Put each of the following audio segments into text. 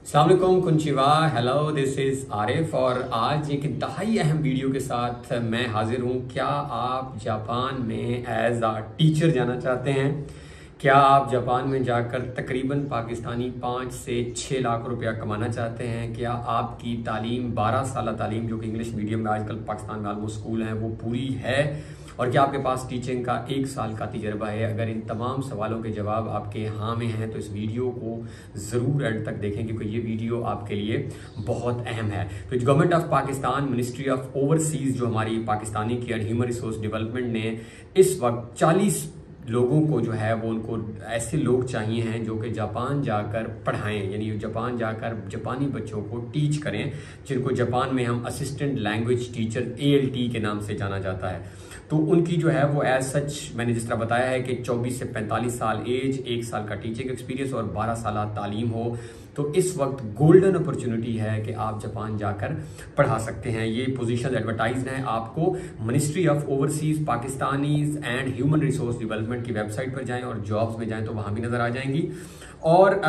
अस्सलाम वालेकुम, कुंचिवा, hello, this is Arif और आज एक इंतहाई अहम वीडियो के साथ मैं हाजिर हूँ। क्या आप जापान में एज आ टीचर जाना चाहते हैं? क्या आप जापान में जाकर तकरीबन पाकिस्तानी 5 से 6 लाख रुपया कमाना चाहते हैं? क्या आपकी तालीम 12 साल तालीम जो कि इंग्लिश मीडियम में आजकल पाकिस्तान में ऑलमोस्ट स्कूल हैं वो पूरी है? और क्या आपके पास टीचिंग का 1 साल का तजर्बा है? अगर इन तमाम सवालों के जवाब आपके हाँ में हैं तो इस वीडियो को ज़रूर एंड तक देखें क्योंकि ये वीडियो आपके लिए बहुत अहम है। तो government of Pakistan, ministry of overseas जो हमारी पाकिस्तानी की ह्यूमन रिसोर्स डेवलपमेंट ने इस वक्त 40 लोगों को जो है वो उनको ऐसे लोग चाहिए हैं जो कि जापान जाकर पढ़ाएं, यानी जापान जाकर जापानी बच्चों को टीच करें, जिनको जापान में हम असिस्टेंट लैंग्वेज टीचर ALT के नाम से जाना जाता है। तो उनकी जो है वो एज सच मैंने जिस तरह बताया है कि 24 से 45 साल एज, 1 साल का टीचिंग एक्सपीरियंस और 12 साल तालीम हो। तो इस वक्त गोल्डन अपॉर्चुनिटी है कि आप जापान जाकर पढ़ा सकते हैं। ये पोजीशन एडवर्टाइज हैं, आपको ministry of overseas Pakistanis and human resource development की वेबसाइट पर जाएं और जॉब्स में जाएं तो वहां भी नजर आ जाएंगी। और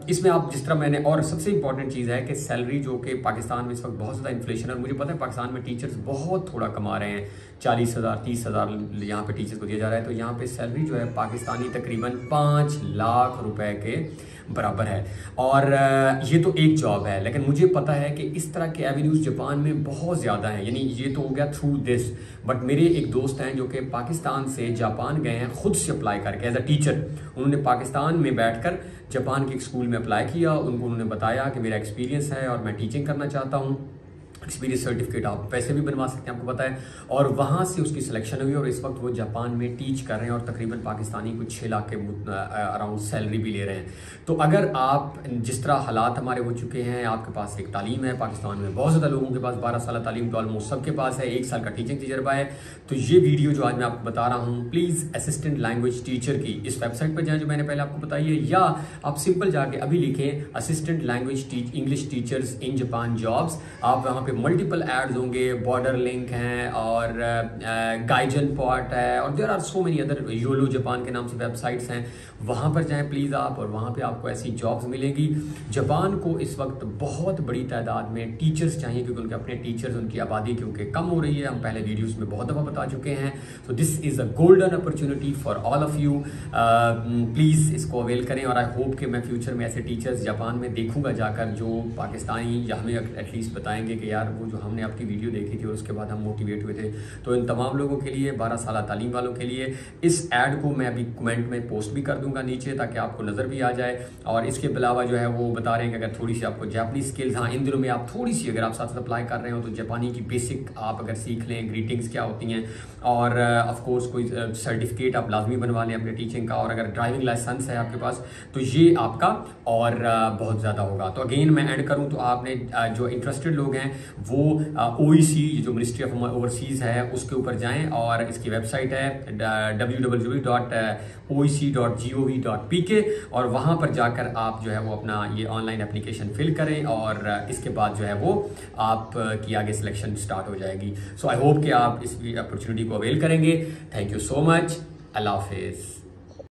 इसमें आप जिस तरह मैंने, और सबसे इंपॉर्टेंट चीज़ है कि सैलरी जो कि पाकिस्तान में इस वक्त बहुत ज़्यादा इन्फ्लेशन है और मुझे पता है पाकिस्तान में टीचर्स बहुत थोड़ा कमा रहे हैं, 40,000 30,000 यहाँ पे टीचर्स को दिया जा रहा है। तो यहाँ पे सैलरी जो है पाकिस्तानी तकरीबन 5 लाख रुपए के बराबर है। और ये तो एक जॉब है, लेकिन मुझे पता है कि इस तरह के एवेन्यूज जापान में बहुत ज़्यादा हैं। यानी ये तो हो गया थ्रू दिस, बट मेरे एक दोस्त हैं जो कि पाकिस्तान से जापान गए हैं खुद से अप्लाई करके एज अ टीचर। उन्होंने पाकिस्तान में बैठकर जापान के एक स्कूल में अप्लाई किया, उन्होंने बताया कि मेरा एक्सपीरियंस है और मैं टीचिंग करना चाहता हूँ। एक्सपीरियंस सर्टिफिकेट आप पैसे भी बनवा सकते हैं, आपको पता है। और वहाँ से उसकी सिलेक्शन हुई और इस वक्त वो जापान में टीच कर रहे हैं और तकरीबन पाकिस्तानी कुछ 6 लाख के अराउंड सैलरी भी ले रहे हैं। तो अगर आप जिस तरह हालात हमारे हो चुके हैं, आपके पास एक तालीम है, पाकिस्तान में बहुत ज़्यादा लोगों के पास 12 साल तालीम तो ऑलमोस्ट सबके पास है, 1 साल का टीचिंग तजर्बा है। तो ये वीडियो जो आज मैं आपको बता रहा हूँ, प्लीज़ असिस्टेंट लैंग्वेज टीचर की इस वेबसाइट पर जाएँ जो मैंने पहले आपको बताई है, या आप सिंपल जाके अभी लिखें assistant language English teachers in Japan jobs. आप वहाँ पे मल्टीपल एड्स होंगे, बॉर्डर लिंक हैं और गाइजन पॉट है और there are so many other, YOLO Japan के नाम से वेबसाइट्स हैं। वहाँ पर जाएं प्लीज़ आप, और वहाँ पे आपको ऐसी जॉब्स मिलेंगी। जापान को इस वक्त बहुत बड़ी तादाद में टीचर्स चाहिए क्योंकि उनके अपने टीचर्स, उनकी आबादी क्योंकि कम हो रही है, हम पहले वीडियोस में बहुत दफ़ा बता चुके हैं। तो this is a golden opportunity for all of you. Please इसको अवेल करें और आई होप कि मैं फ्यूचर में ऐसे टीचर्स जापान में देखूंगा जाकर जो पाकिस्तानी या हमें एटलीस्ट बताएंगे कि यार वो जो हमने आपकी वीडियो देखी थी और उसके बाद हम मोटिवेट हुए थे। तो इन तमाम लोगों के लिए, 12 साल तालीम वालों के लिए, इस ऐड को मैं अभी कमेंट में पोस्ट भी कर दूंगा नीचे ताकि आपको नज़र भी आ जाए। और इसके अलावा जो है वो बता रहे हैं कि अगर थोड़ी सी आपको जापानीज स्किल्स, हाँ इन दिनों में आप थोड़ी सी, अगर आप साथ साथ अप्लाई कर रहे हो तो जापानी की बेसिक आप अगर सीख लें, ग्रीटिंग्स क्या होती हैं, और ऑफ कोर्स कोई सर्टिफिकेट आप लाजमी बनवा लें अपने टीचिंग का, और अगर ड्राइविंग लाइसेंस है आपके पास तो ये आपका और बहुत ज़्यादा होगा। तो अगेन मैं ऐड करूँ तो आपने जो इंटरेस्टेड लोग हैं वो OEC जो मिनिस्ट्री ऑफ ओवरसीज़ है उसके ऊपर जाएं और इसकी वेबसाइट है www.oec.gov.pk और वहाँ पर जाकर आप जो है वो अपना ये ऑनलाइन एप्लीकेशन फिल करें और इसके बाद जो है वो आपकी आगे सिलेक्शन स्टार्ट हो जाएगी। सो आई होप कि आप इस अपॉर्चुनिटी को अवेल करेंगे। Thank you so much. अल्लाह हाफिज़।